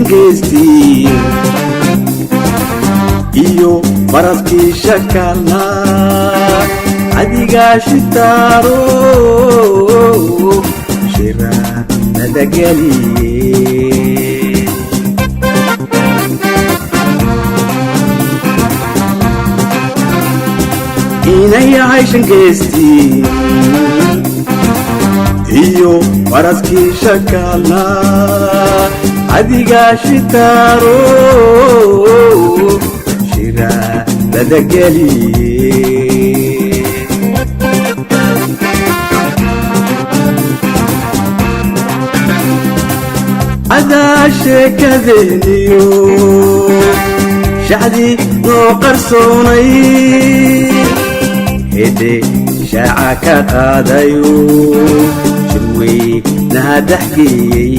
geesti iyo baradkii shakana adiga shitaaro shira nadagaliye inay ahayshan geesti iyo baradkii shakana adiga shitaaro shira nadagaliye ada sheekadeniyo shacdi noo qarsoonay hede shaaca ka qaadayo shirwey nahadaxgeeyey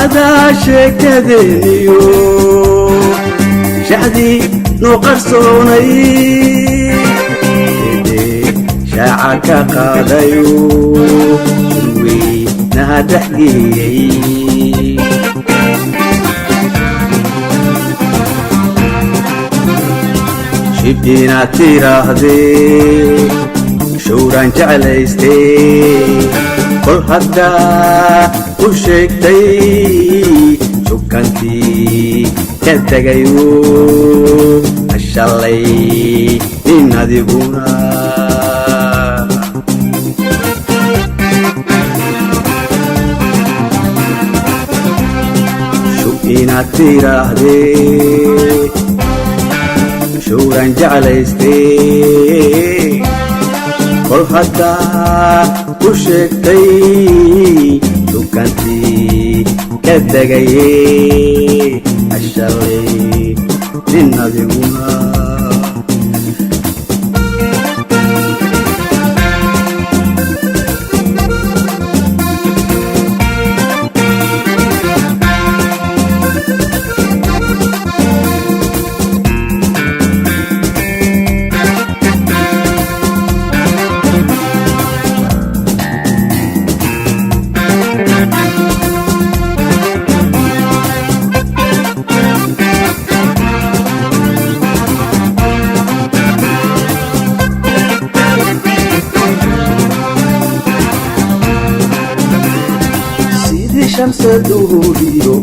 ada sheekadeniyo shacdi noo qarsoonay shaaca ka qaadayo shirwey nahadaxgeeyey shibdina tirahdee showraan jeclaystee kol haddaa u sheegtay sukantii ka tegayo ashalay in adiguna shubdina tirahdee showraan jeclaystee kol haddaa u sheegtay sukantii ka tegaye ashalay nin adiguna شمس دهوريو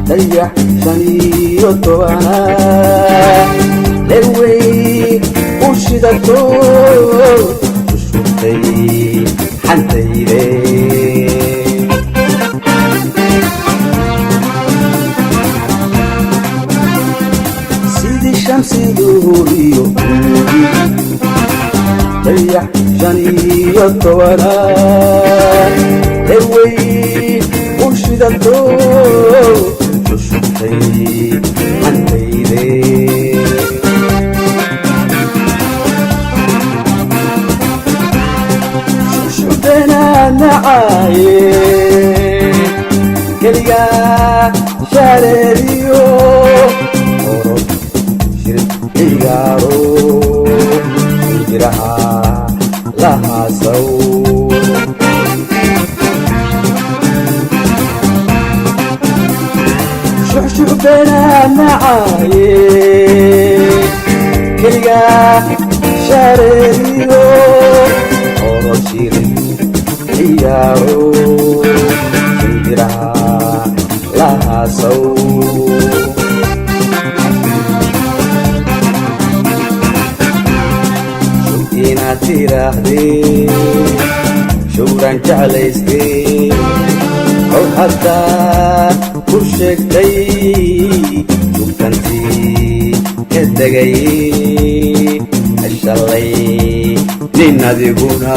تريح شنيو توانا لوي وشدتو وشوتي حنتيري سيدي شمس دهوريو تريح شنيو توانا لوي وشدتو شوشتي حنتيري شوشتنا نعايه كليا شاريو أورد شرب إيجارو جرها لها سو شوشتنا نعايه كليا شاريو أورد شرب إيجارو جرها لها سو شوقنا tirahdee showraan jeclaystee oo haddaad ku sheegtay shukantii ka degayey shalay nin adiguna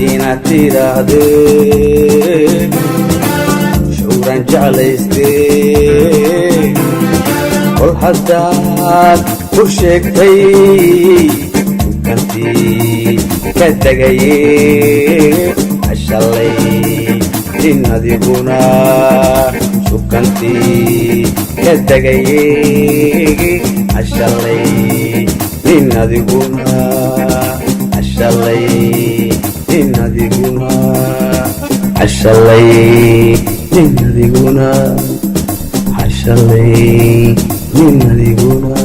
inaad tirahdee showraan jeclaystee kol haddaad ku sheegtay shukantii ka degayey shalay nin adiguna shukantii ka degayey shalay nin adiguna shalay nin adiguna shalay nin adiguna shalay nin adiguna